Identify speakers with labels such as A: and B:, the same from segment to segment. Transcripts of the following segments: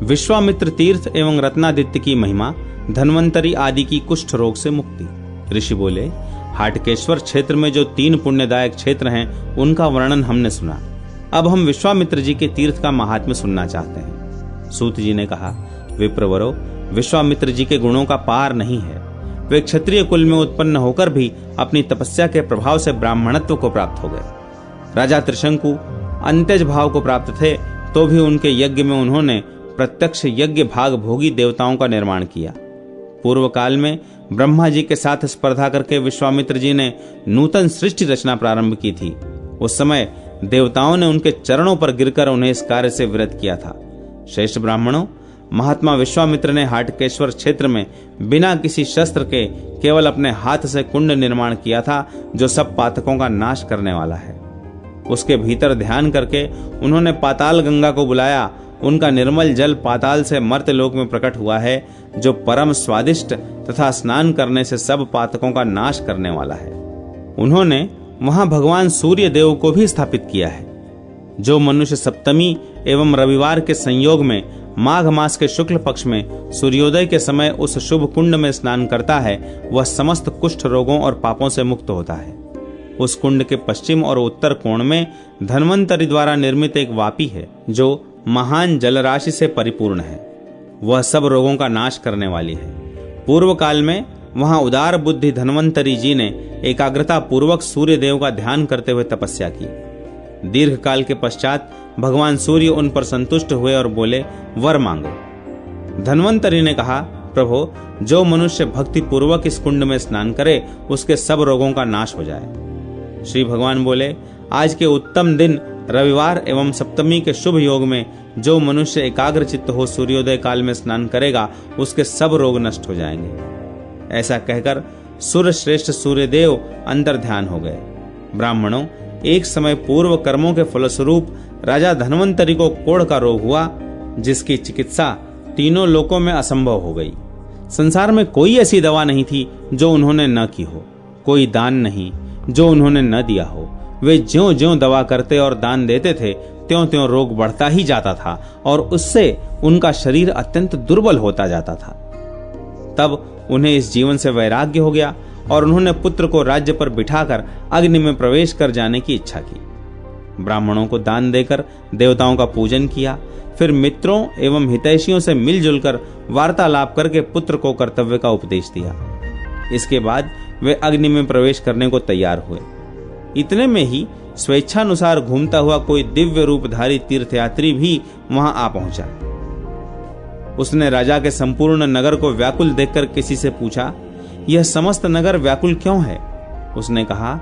A: विश्वामित्र तीर्थ एवं रत्नादित्य की महिमा, धन्वंतरी आदि की कुष्ठ रोग से मुक्ति। ऋषि बोले, हाटकेश्वर क्षेत्र में जो 3 पुण्यदायक क्षेत्र हैं उनका वर्णन हमने सुना। अब हम विश्वामित्र जी के तीर्थ का महात्म्य सुनना चाहते हैं। सूत जी ने कहा, विप्रवरो, विश्वामित्र जी के गुणों का पार नहीं है। वे क्षत्रिय कुल में उत्पन्न होकर भी अपनी तपस्या के प्रभाव से ब्राह्मणत्व को प्राप्त हो गए। राजा त्रिशंकु अंत्यज भाव को प्राप्त थे, तो भी उनके यज्ञ में उन्होंने प्रत्यक्ष यज्ञ भाग भोगी देवताओं का निर्माण किया। पूर्व काल में ब्रह्मा जी के साथ स्पर्धा करके विश्वामित्र जी ने नूतन सृष्टि रचना प्रारंभ की थी। उस समय देवताओं ने उनके चरणों पर गिरकर उन्हें इस कार्य से विरत किया था। श्रेष्ठ ब्राह्मणों, महात्मा विश्वामित्र ने हाटकेश्वर क्षेत्र में बिना किसी शस्त्र के केवल अपने हाथ से कुंड निर्माण किया था, जो सब पातकों का नाश करने वाला है। उसके भीतर ध्यान करके उन्होंने पाताल गंगा को बुलाया। उनका निर्मल जल पाताल से मर्त्यलोक में प्रकट हुआ है, जो परम स्वादिष्ट तथा स्नान करने से सब पातकों का नाश करने वाला है। उन्होंने वहां भगवान सूर्य देव को भी स्थापित किया है। जो मनुष्य सप्तमी एवं रविवार के संयोग में माघ मास के शुक्ल पक्ष में सूर्योदय के समय उस शुभ कुंड में स्नान करता है, वह समस्त कुष्ठ रोगों और पापों से मुक्त होता है। उस कुंड के पश्चिम और उत्तर कोण में धन्वंतरी द्वारा निर्मित एक वापी है, जो महान जलराशि से परिपूर्ण है। वह सब रोगों का नाश करने वाली है। पूर्व काल में वहां उदार बुद्धि धन्वंतरी जी ने एकाग्रता पूर्वक सूर्य देव का ध्यान करते हुए तपस्या की। दीर्घ काल के पश्चात भगवान सूर्य उन पर संतुष्ट हुए और बोले, वर मांगो। धन्वंतरी ने कहा, प्रभो, जो मनुष्य भक्ति पूर्वक इस कुंड में स्नान करे, उसके सब रोगों का नाश हो जाए। श्री भगवान बोले, आज के उत्तम दिन रविवार एवं सप्तमी के शुभ योग में जो मनुष्य एकाग्र चित्त हो सूर्योदय काल में स्नान करेगा, उसके सब रोग नष्ट हो जाएंगे। ऐसा कहकर सुर श्रेष्ठ सूर्यदेव अंतर ध्यान हो गए। ब्राह्मणों, एक समय पूर्व कर्मों के फलस्वरूप राजा धन्वंतरी को कोढ़ का रोग हुआ, जिसकी चिकित्सा तीनों लोकों में असंभव हो गई। संसार में कोई ऐसी दवा नहीं थी जो उन्होंने न की हो, कोई दान नहीं जो उन्होंने न दिया हो। वे ज्यों ज्यों दवा करते और दान देते थे, त्यों त्यों रोग बढ़ता ही जाता था और उससे उनका शरीर अत्यंत दुर्बल होता जाता था। तब उन्हें इस जीवन से वैराग्य हो गया और उन्होंने पुत्र को राज्य पर बिठाकर अग्नि में प्रवेश कर जाने की इच्छा की। ब्राह्मणों को दान देकर देवताओं का पूजन किया, फिर मित्रों एवं हितैषियों से मिलजुल कर वार्तालाप करके पुत्र को कर्तव्य का उपदेश दिया। इसके बाद वे अग्नि में प्रवेश करने को तैयार हुए। इतने में ही स्वेच्छानुसार घूमता हुआ कोई दिव्य रूपधारी तीर्थयात्री भी वहां आ पहुंचा। उसने राजा के संपूर्ण नगर को व्याकुल देखकर किसी से पूछा, यह समस्त नगर व्याकुल क्यों है? उसने कहा,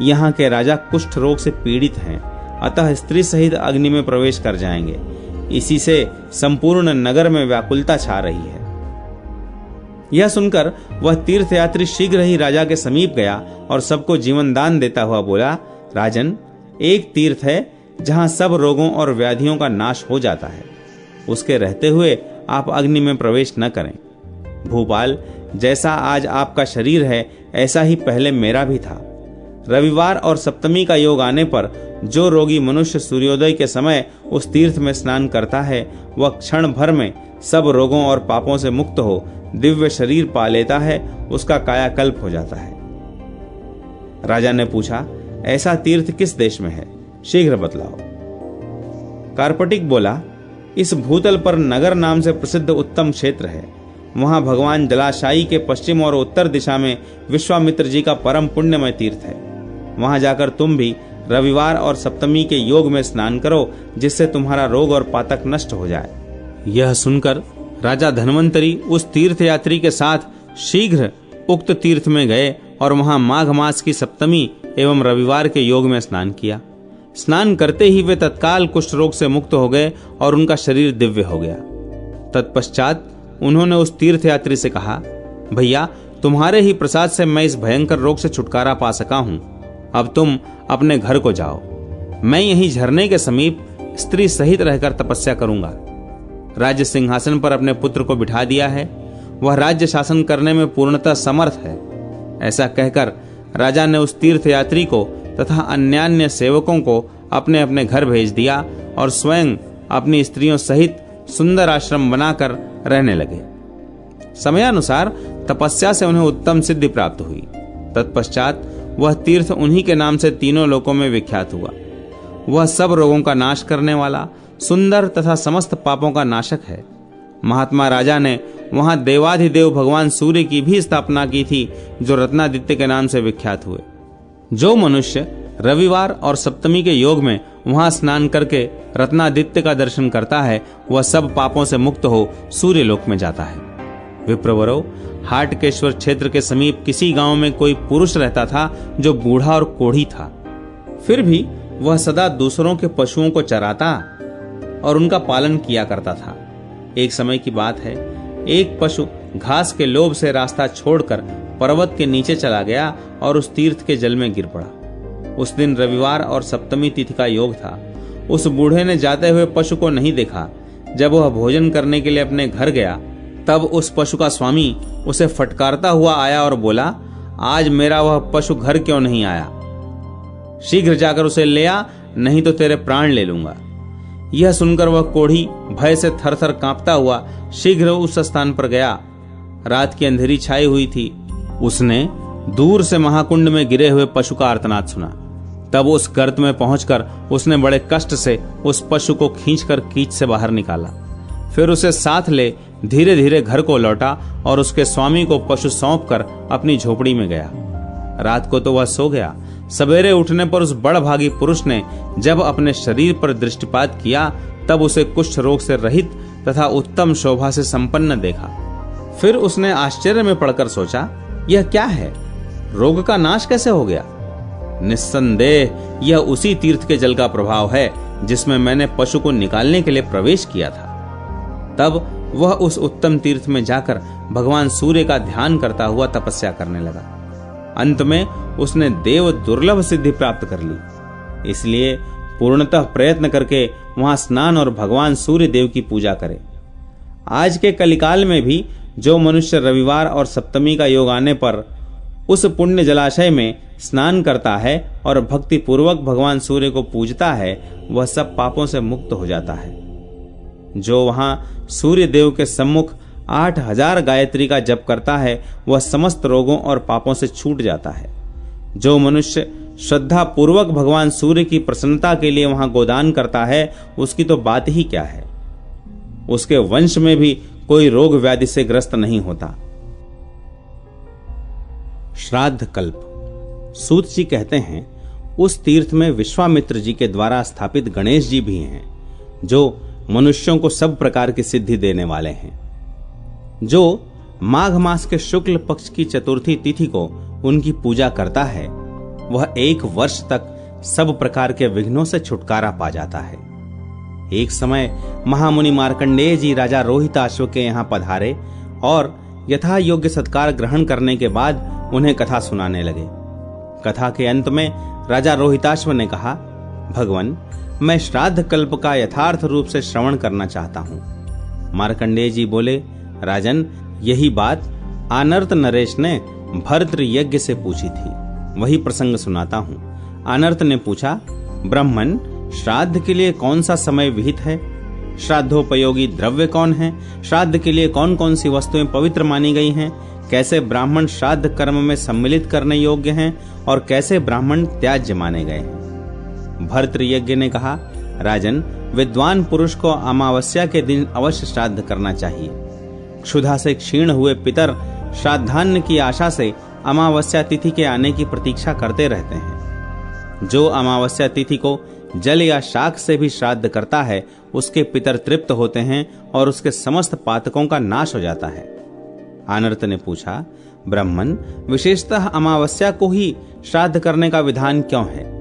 A: यहाँ के राजा कुष्ठ रोग से पीड़ित हैं, अतः स्त्री सहित अग्नि में प्रवेश कर जाएंगे। इसी से संपूर्ण नगर में व्याकुलता छा रही है। यह सुनकर वह तीर्थयात्री शीघ्र ही राजा के समीप गया और सबको जीवन दान देता हुआ बोला, राजन, एक तीर्थ है जहां सब रोगों और व्याधियों का नाश हो जाता है। उसके रहते हुए आप अग्नि में प्रवेश न करें। भूपाल, जैसा आज आपका शरीर है, ऐसा ही पहले मेरा भी था। रविवार और सप्तमी का योग आने पर जो रोगी मनुष्य सूर्योदय के समय उस तीर्थ में स्नान करता है, वह क्षण भर में सब रोगों और पापों से मुक्त हो दिव्य शरीर पा लेता है, उसका कायाकल्प हो जाता है। राजा ने पूछा, ऐसा तीर्थ किस देश में है? शीघ्र बतलाओ। कार्पटिक बोला, इस भूतल पर नगर नाम से प्रसिद्ध उत्तम क्षेत्र है। वहां भगवान जलाशायी के पश्चिम और उत्तर दिशा में विश्वामित्र जी का परम पुण्यमय तीर्थ है। वहां जाकर तुम भी रविवार और सप्तमी के योग में स्नान करो, जिससे तुम्हारा रोग और पातक नष्ट हो जाए। यह सुनकर राजा धन्वंतरी उस तीर्थयात्री के साथ शीघ्र उक्त तीर्थ में गए और वहां माघ मास की सप्तमी एवं रविवार के योग में स्नान किया। स्नान करते ही वे तत्काल कुष्ठ रोग से मुक्त हो गए और उनका शरीर दिव्य हो गया। तत्पश्चात उन्होंने उस तीर्थयात्री से कहा, भैया, तुम्हारे ही प्रसाद से मैं इस भयंकर रोग से छुटकारा पा सका हूं। अब तुम अपने घर को जाओ। मैं यहीं झरने के समीप स्त्री सहित रहकर तपस्या करूंगा। राज्य सिंहासन पर अपने पुत्र को बिठा दिया है, वह राज्य शासन करने में पूर्णतः समर्थ है। ऐसा कहकर राजा ने उस तीर्थयात्री को तथा अन्यान्य सेवकों को अपने अपने घर भेज दिया और स्वयं अपनी स्त्रियों सहित सुंदर आश्रम बनाकर रहने लगे। समयानुसार तपस्या से उन्हें उत्तम सिद्धि प्राप्त हुई। तत्पश्चात वह तीर्थ उन्हीं के नाम से तीनों लोकों में विख्यात हुआ। वह सब रोगों का नाश करने वाला, सुंदर तथा समस्त पापों का नाशक है। महात्मा राजा ने वहां देवाधिदेव भगवान सूर्य की भी स्थापना की थी, जो रत्नादित्य के नाम से विख्यात हुए। जो मनुष्य रविवार और सप्तमी के योग में वहां स्नान करके रत्नादित्य का दर्शन करता है, वह सब पापों से मुक्त हो सूर्य लोक में जाता है। विप्रवरो, हाटकेश्वर क्षेत्र के समीप किसी गांव में कोई पुरुष रहता था जो बूढ़ा और कोढ़ी था। फिर भी वह सदा दूसरों के पशुओं को चराता और उनका पालन किया करता था। एक समय की बात है, एक पशु घास के लोभ से रास्ता छोड़कर पर्वत के नीचे चला गया और उस तीर्थ के जल में गिर पड़ा। उस दिन रविवार और सप्तमी तिथि का योग था। उस बूढ़े ने जाते हुए पशु को नहीं देखा। जब वह भोजन करने के लिए अपने घर गया, तब उस पशु का स्वामी उसे फटकारता हुआ आया और बोला, आज मेरा वह पशु घर क्यों नहीं आया? शीघ्र जाकर उसे ले आ, नहीं तो तेरे प्राण ले लूंगा। यह सुनकर वह कोढ़ी भय से थरथर कांपता हुआ शीघ्र उस स्थान पर गया। रात की अंधेरी छाई हुई थी। उसने दूर से महाकुंड में गिरे हुए पशु का आर्तनाद सुना। तब उस गर्त में पहुंचकर उसने बड़े कष्ट से उस पशु को खींचकर कीच से बाहर निकाला। फिर उसे साथ ले धीरे धीरे घर को लौटा और उसके स्वामी को पशु सौंपकर अपनी झोपड़ी में गया। रात को तो वह सो गया। सवेरे उठने पर उस बड़भागी पुरुष ने जब अपने शरीर पर दृष्टिपात किया, तब उसे कुष्ठ रोग से रहित तथा उत्तम शोभा से संपन्न देखा। फिर उसने आश्चर्य में पड़कर सोचा, यह क्या है? रोग का नाश कैसे हो गया? निस्संदेह यह उसी तीर्थ के जल का प्रभाव है जिसमें मैंने पशु को निकालने के लिए प्रवेश किया था। तब वह उस उत्तम तीर्थ में जाकर भगवान सूर्य का ध्यान करता हुआ तपस्या करने लगा। अंत में उसने देव दुर्लभ सिद्धि प्राप्त कर ली। इसलिए पूर्णतः प्रयत्न करके वहां स्नान और भगवान सूर्य देव की पूजा करे। आज के कलिकाल में भी जो मनुष्य रविवार और सप्तमी का योग आने पर उस पुण्य जलाशय में स्नान करता है और भक्ति पूर्वक भगवान सूर्य को पूजता है, वह सब पापों से मुक्त हो जाता है। जो वहां सूर्य देव के सम्मुख 8000 गायत्री का जप करता है, वह समस्त रोगों और पापों से छूट जाता है। जो मनुष्य श्रद्धा पूर्वक भगवान सूर्य की प्रसन्नता के लिए वहां गोदान करता है, उसकी तो बात ही क्या है। उसके वंश में भी कोई रोग व्याधि से ग्रस्त नहीं होता। श्राद्ध कल्प। सूत जी कहते हैं, उस तीर्थ में विश्वामित्र जी के द्वारा स्थापित गणेश जी भी हैं, जो मनुष्यों को सब प्रकार की सिद्धि देने वाले हैं। जो माघ मास के शुक्ल पक्ष की चतुर्थी तिथि को उनकी पूजा करता है, वह 1 वर्ष तक सब प्रकार के विघ्नों से छुटकारा पा जाता है। एक समय महामुनि मार्कंडेय जी राजा रोहिताश्व के यहाँ पधारे और यथा योग्य सत्कार ग्रहण करने के बाद उन्हें कथा सुनाने लगे। कथा के अंत में राजा रोहिताश्व ने कहा, भगवान, मैं श्राद्ध कल्प का यथार्थ रूप से श्रवण करना चाहता हूँ। मार्कंडेय जी बोले, राजन, यही बात आनर्त नरेश ने भर्तृ यज्ञ से पूछी थी, वही प्रसंग सुनाता हूँ। आनर्त ने पूछा, ब्राह्मण, श्राद्ध के लिए कौन सा समय विहित है? श्राद्धोपयोगी द्रव्य कौन है? श्राद्ध के लिए कौन कौन सी वस्तुएं पवित्र मानी गई हैं? कैसे ब्राह्मण श्राद्ध कर्म में सम्मिलित करने योग्य हैं और कैसे ब्राह्मण त्याज्य माने गए हैं? भर्तृ यज्ञ ने कहा, राजन, विद्वान पुरुष को अमावस्या के दिन अवश्य श्राद्ध करना चाहिए। क्षुधा से क्षीण हुए पितर श्राद्धान्न की आशा से अमावस्या तिथि के आने की प्रतीक्षा करते रहते हैं। जो अमावस्या तिथि को जल या शाक से भी श्राद्ध करता है, उसके पितर तृप्त होते हैं और उसके समस्त पातकों का नाश हो जाता है। आनर्त ने पूछा, ब्राह्मण, विशेषतः अमावस्या को ही श्राद्ध करने का विधान क्यों है?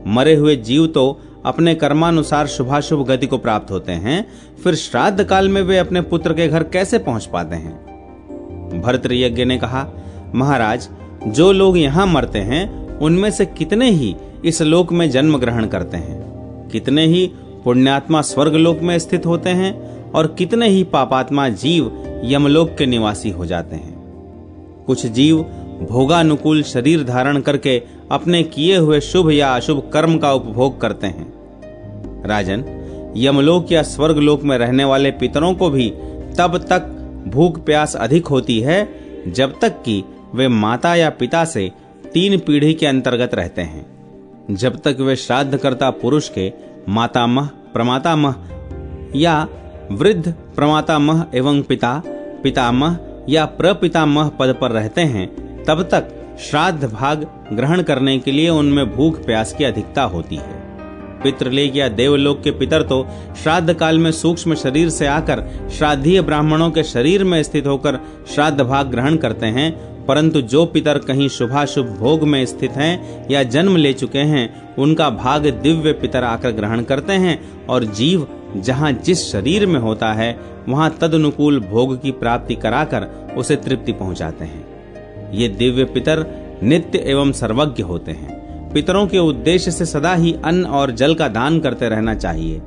A: मरे हुए जीव तो अपने कर्मानुसार शुभाशुभ गति को प्राप्त होते हैं, फिर श्राद्ध काल में वे अपने पुत्र के घर कैसे पहुंच पाते हैं? भर्तृ यज्ञ ने कहा, महाराज, जो लोग यहाँ मरते हैं उनमें से कितने ही इस लोक में जन्म ग्रहण करते हैं, कितने ही पुण्यात्मा स्वर्ग लोक में स्थित होते हैं और कितने ही पापात्मा जीव यमलोक के निवासी हो जाते हैं। कुछ जीव भोगानुकूल शरीर धारण करके अपने किए हुए शुभ या अशुभ कर्म का उपभोग करते हैं। राजन, यमलोक या स्वर्गलोक में रहने वाले पितरों को भी तब तक भूख प्यास अधिक होती है जब तक कि वे माता या पिता से 3 पीढ़ी के अंतर्गत रहते हैं। जब तक वे श्राद्धकर्ता पुरुष के मातामह, प्रमातामह या वृद्ध प्रमातामह एवं पिता, पितामह या प्रपितामह पद पर रहते हैं, तब तक श्राद्ध भाग ग्रहण करने के लिए उनमें भूख प्यास की अधिकता होती है। पितृलोक या देवलोक के पितर तो श्राद्ध काल में सूक्ष्म शरीर से आकर श्राद्धीय ब्राह्मणों के शरीर में स्थित होकर श्राद्ध भाग ग्रहण करते हैं, परंतु जो पितर कहीं शुभाशुभ भोग में स्थित हैं या जन्म ले चुके हैं, उनका भाग दिव्य पितर आकर ग्रहण करते हैं और जीव जहां जिस शरीर में होता है वहां तदनुकूल भोग की प्राप्ति कराकर उसे तृप्ति पहुंचाते हैं। ये दिव्य पितर नित्य एवं सर्वज्ञ होते हैं। पितरों के उद्देश्य से सदा ही अन्न और जल का दान करते रहना चाहिए।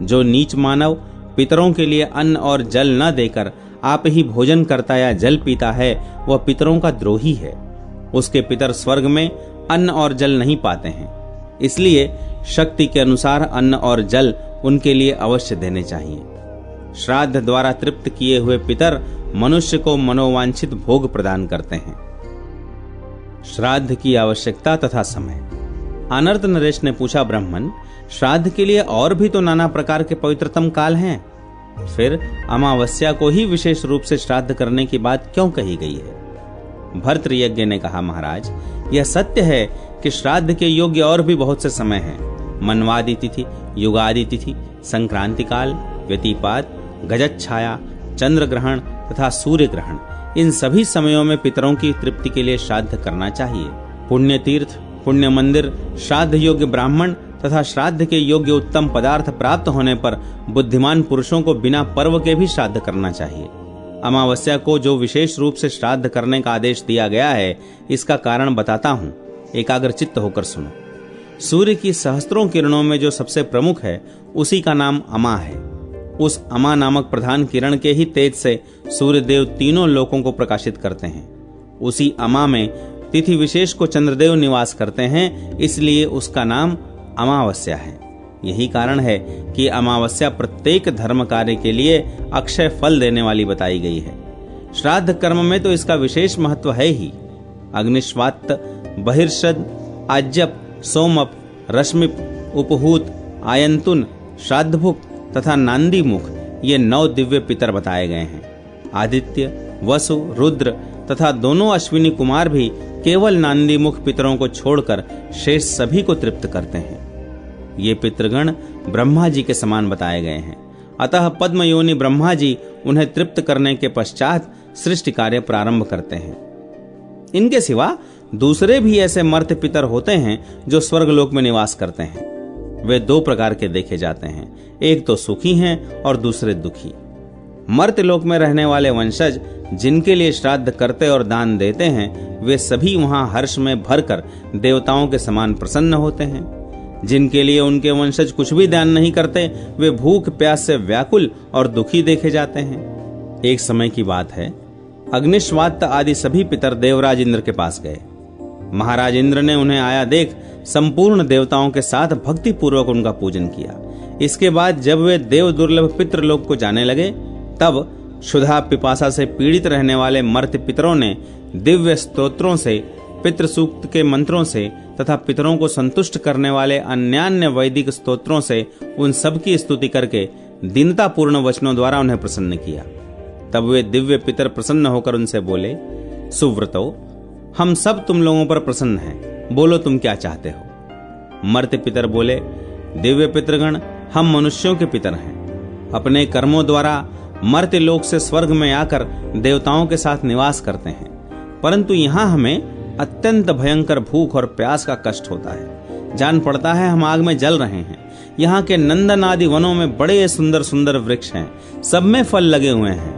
A: जो नीच मानव पितरों के लिए अन्न और जल न देकर आप ही भोजन करता या जल पीता है, वह पितरों का द्रोही है। उसके पितर स्वर्ग में अन्न और जल नहीं पाते हैं, इसलिए शक्ति के अनुसार अन्न और जल उनके लिए अवश्य देने चाहिए। श्राद्ध द्वारा तृप्त किए हुए पितर मनुष्य को मनोवांछित भोग प्रदान करते हैं। श्राद्ध की आवश्यकता तथा समय। अनर्त नरेश ने पूछा, ब्राह्मण, श्राद्ध के लिए और भी तो नाना प्रकार के पवित्रतम काल हैं, फिर अमावस्या को ही विशेष रूप से श्राद्ध करने की बात क्यों कही गई है? भर्तृयज्ञ ने कहा, महाराज, यह सत्य है कि श्राद्ध के योग्य और भी बहुत से समय हैं। मनवादि तिथि, युगादि तिथि, संक्रांति काल, व्यतिपात, गजच्छाया, चंद्र ग्रहण तथा सूर्य ग्रहण, इन सभी समयों में पितरों की तृप्ति के लिए श्राद्ध करना चाहिए। पुण्य तीर्थ, पुण्य मंदिर, श्राद्ध योग्य ब्राह्मण तथा श्राद्ध के योग्य उत्तम पदार्थ प्राप्त होने पर बुद्धिमान पुरुषों को बिना पर्व के भी श्राद्ध करना चाहिए। अमावस्या को जो विशेष रूप से श्राद्ध करने का आदेश दिया गया है, इसका कारण बताता हूँ, एकाग्रचित्त होकर सुनो। सूर्य की सहस्त्रों किरणों में जो सबसे प्रमुख है, उसी का नाम अमा है। उस अमा नामक प्रधान किरण के ही तेज से सूर्य देव तीनों लोकों को प्रकाशित करते हैं। उसी अमा में तिथि विशेष को चंद्रदेव निवास करते हैं, इसलिए उसका नाम अमावस्या है। यही कारण है कि अमावस्या प्रत्येक धर्म कार्य के लिए अक्षय फल देने वाली बताई गई है। श्राद्ध कर्म में तो इसका विशेष महत्व है ही। अग्निश्वात्त, बहिर्षद, आज्यप, सोमप, रश्मिप, उपहूत, आयंतुन, श्राद्धभुक तथा नांदी मुख, ये 9 दिव्य पितर बताए गए हैं। आदित्य, वसु, रुद्र तथा दोनों अश्विनी कुमार भी केवल नांदी मुख पितरों को छोड़कर शेष सभी को तृप्त करते हैं। ये पितृगण ब्रह्मा जी के समान बताए गए हैं, अतः पद्मयोनि ब्रह्मा जी उन्हें तृप्त करने के पश्चात सृष्टि कार्य प्रारंभ करते हैं। इनके सिवा दूसरे भी ऐसे मर्त्य पितर होते हैं जो स्वर्गलोक में निवास करते हैं। वे 2 प्रकार के देखे जाते हैं, एक तो सुखी हैं और दूसरे दुखी। मर्त्यलोक में रहने वाले वंशज जिनके लिए श्राद्ध करते और दान देते हैं, वे सभी वहां हर्ष में भरकर देवताओं के समान प्रसन्न होते हैं। जिनके लिए उनके वंशज कुछ भी दान नहीं करते, वे भूख प्यास से व्याकुल और दुखी देखे जाते हैं। एक समय की बात है, अग्निश्वात्त आदि सभी पितर देवराज इंद्र के पास गए। महाराज इंद्र ने उन्हें आया देख संपूर्ण देवताओं के साथ भक्ति पूर्वक उनका पूजन किया। इसके बाद जब वे देव दुर्लभ पितृलोक को जाने लगे, तब क्षुधा पिपासा से पीड़ित रहने वाले मर्त्य पितरों ने दिव्य स्तोत्रों से, पितृसूक्त के मंत्रों से तथा पितरों को संतुष्ट करने वाले अन्यान्य वैदिक स्तोत्रों से उन सब की स्तुति करके दीनता पूर्ण वचनों द्वारा उन्हें प्रसन्न किया। तब वे दिव्य पितर प्रसन्न होकर उनसे बोले, सुव्रतो, हम सब तुम लोगों पर प्रसन्न हैं, बोलो तुम क्या चाहते हो। मर्त्य पितर बोले, दिव्य पितृगण, हम मनुष्यों के पितर हैं। अपने कर्मों द्वारा मर्त्य लोक से स्वर्ग में आकर देवताओं के साथ निवास करते हैं, परंतु यहाँ हमें अत्यंत भयंकर भूख और प्यास का कष्ट होता है। जान पड़ता है हम आग में जल रहे हैं। यहाँ के नंदन आदि वनों में बड़े सुंदर सुंदर वृक्ष हैं, सब में फल लगे हुए हैं,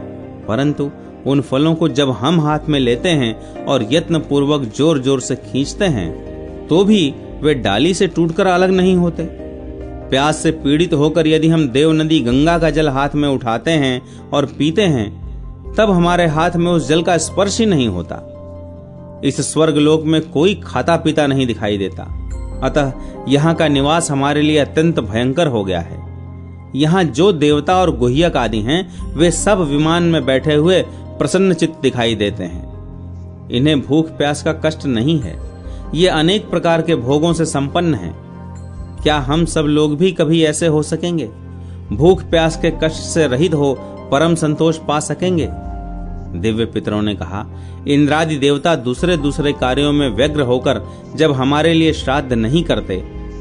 A: परंतु उन फलों को जब हम हाथ में लेते हैं और यत्न पूर्वक जोर जोर से खींचते हैं, तो भी वे डाली से टूटकर अलग नहीं होते। प्यास से पीड़ित होकर यदि हम देव नदी गंगा का जल हाथ में उठाते हैं और पीते हैं, तब हमारे हाथ में उस जल का स्पर्श ही नहीं होता। इस स्वर्गलोक में कोई खाता पीता नहीं दिखाई देता, अतः यहाँ का निवास हमारे लिए अत्यंत भयंकर हो गया है। यहाँ जो देवता और गुह्यक आदि हैं वे सब विमान में बैठे हुए प्रसन्न चित्त दिखाई देते हैं। इन्हें भूख प्यास का कष्ट नहीं है। ये अनेक प्रकार के भोगों से संपन्न हैं। क्या हम सब लोग भी कभी ऐसे हो सकेंगे? भूख प्यास के कष्ट से रहित हो परम संतोष पा सकेंगे? दिव्य पितरों ने कहा, इंद्रादि देवता दूसरे दूसरे कार्यों में व्यग्र होकर जब हमारे लिए श्राद्ध नहीं करते,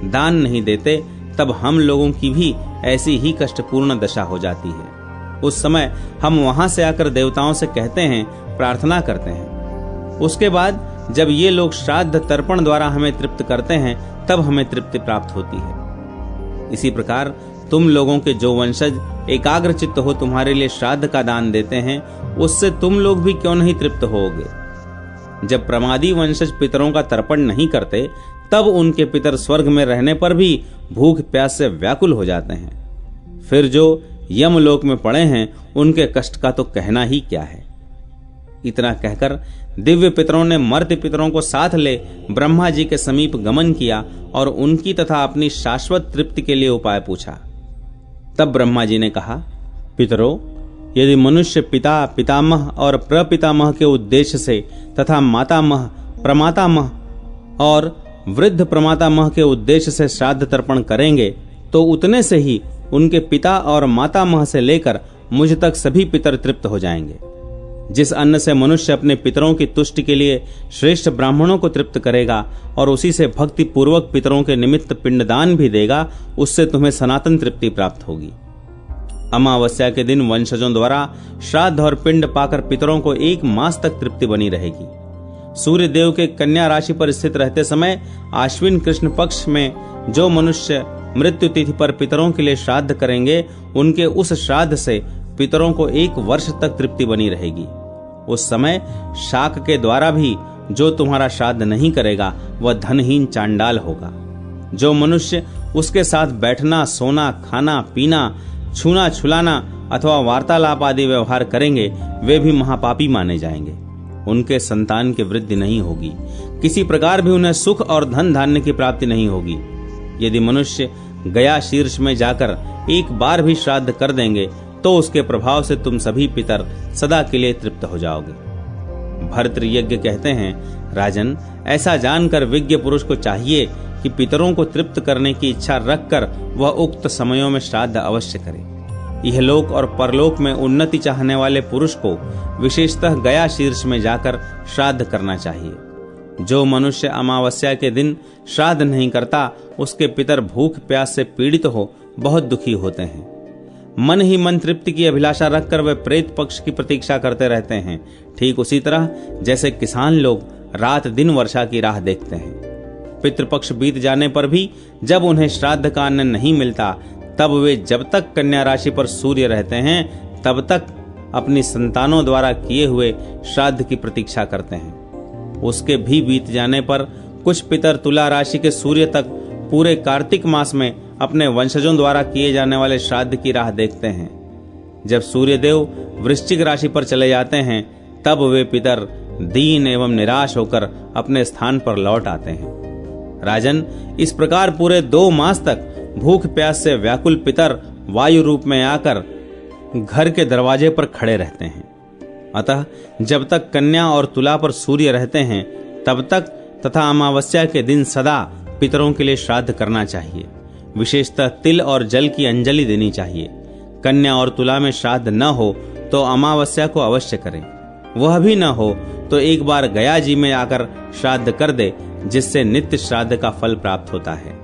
A: दान नहीं देते, तब हम लोगों की भी ऐसी ही कष्टपूर्ण दशा हो जाती है। उस समय हम वहां से आकर देवताओं से कहते हैं, प्रार्थना करते हैं। उसके बाद जब ये लोग श्राद्ध तर्पण द्वारा हमें तृप्त करते हैं, तब हमें तृप्ति प्राप्त होती है। इसी प्रकार तुम लोगों के जो वंशज एकाग्र चित्त हो तुम्हारे लिए श्राद्ध का दान देते हैं, उससे तुम लोग भी क्यों नहीं तृप्त होगे। जब प्रमादी वंशज पितरों का तर्पण नहीं करते, तब उनके पितर स्वर्ग में रहने पर भी भूख प्यास से व्याकुल हो जाते हैं। फिर जो यमलोक में पड़े हैं, उनके कष्ट का तो कहना ही क्या है। इतना कहकर दिव्य पितरों ने मर्त्य पितरों को साथ ले ब्रह्मा जी के समीप गमन किया और उनकी तथा अपनी शाश्वत तृप्ति के लिए उपाय पूछा। तब ब्रह्मा जी ने कहा, पितरों, यदि मनुष्य पिता, पितामह और प्रपितामह के उद्देश्य से तथा मातामह, प्रमातामह और वृद्ध प्रमातामह के उद्देश्य से श्राद्ध तर्पण करेंगे, तो उतने से ही उनके पिता और मातामह से लेकर मुझ तक सभी पितर तृप्त हो जाएंगे। जिस अन्न से मनुष्य अपने पितरों की तुष्टि के लिए श्रेष्ठ ब्राह्मणों को तृप्त करेगा और उसी से भक्ति पूर्वक पितरों के निमित्त पिंडदान भी देगा, उससे तुम्हें सनातन तृप्ति प्राप्त होगी। अमावस्या के दिन वंशजों द्वारा श्राद्ध और पिंड पाकर पितरों को 1 मास तक तृप्ति बनी रहेगी। सूर्य देव के कन्या राशि पर स्थित रहते समय आश्विन कृष्ण पक्ष में जो मनुष्य मृत्यु तिथि पर पितरों के लिए श्राद्ध करेंगे, उनके उस श्राद्ध से पितरों को 1 वर्ष तक तृप्ति बनी रहेगी। उस समय शाक के द्वारा भी जो तुम्हारा श्राद्ध नहीं करेगा, वह धनहीन चांडाल होगा। जो मनुष्य उसके साथ बैठना, सोना, खाना, पीना, छूना, छुलाना अथवा वार्तालाप आदि व्यवहार करेंगे, वे भी महापापी माने जाएंगे। उनके संतान की वृद्धि नहीं होगी। किसी प्रकार भी उन्हें सुख और धन धान्य की प्राप्ति नहीं होगी। यदि मनुष्य गया शीर्ष में जाकर 1 बार भी श्राद्ध कर देंगे, तो उसके प्रभाव से तुम सभी पितर सदा के लिए तृप्त हो जाओगे। भर्तृयज्ञ कहते हैं, राजन, ऐसा जानकर विज्ञ पुरुष को चाहिए कि पितरों को तृप्त करने की इच्छा रखकर वह उक्त समयों में श्राद्ध अवश्य करे। इहलोक और परलोक में उन्नति चाहने वाले पुरुष को विशेषतः गया शीर्ष में जाकर श्राद्ध करना चाहिए। जो मनुष्य अमावस्या के दिन श्राद्ध नहीं करता, उसके पितर भूख प्यास से पीड़ित हो बहुत दुखी होते हैं। मन ही मन तृप्ति की अभिलाषा रखकर वे प्रेत पक्ष की प्रतीक्षा करते रहते हैं। ठीक उसी तरह जैसे किसान लोग रात दिन वर्षा की राह देखते हैं। पितृपक्ष बीत जाने पर भी जब उन्हें श्राद्ध का अन्न नहीं मिलता, तब वे जब तक कन्या राशि पर सूर्य रहते हैं, तब तक अपनी संतानों द्वारा किए हुए श्राद्ध की प्रतीक्षा करते हैं। उसके भी बीत जाने पर कुछ पितर तुला राशि के सूर्य तक पूरे कार्तिक मास में अपने वंशजों द्वारा किए जाने वाले श्राद्ध की राह देखते हैं। जब सूर्यदेव वृश्चिक राशि पर चले जाते हैं, तब वे पितर दीन एवं निराश होकर अपने स्थान पर लौट आते हैं। राजन, इस प्रकार पूरे 2 मास तक भूख प्यास से व्याकुल पितर वायु रूप में आकर घर के दरवाजे पर खड़े रहते हैं। अतः जब तक कन्या और तुला पर सूर्य रहते हैं, तब तक तथा अमावस्या के दिन सदा पितरों के लिए श्राद्ध करना चाहिए। विशेषतः तिल और जल की अंजलि देनी चाहिए। कन्या और तुला में श्राद्ध न हो तो अमावस्या को अवश्य करें। वह भी न हो तो 1 बार गया जी में आकर श्राद्ध कर दे, जिससे नित्य श्राद्ध का फल प्राप्त होता है।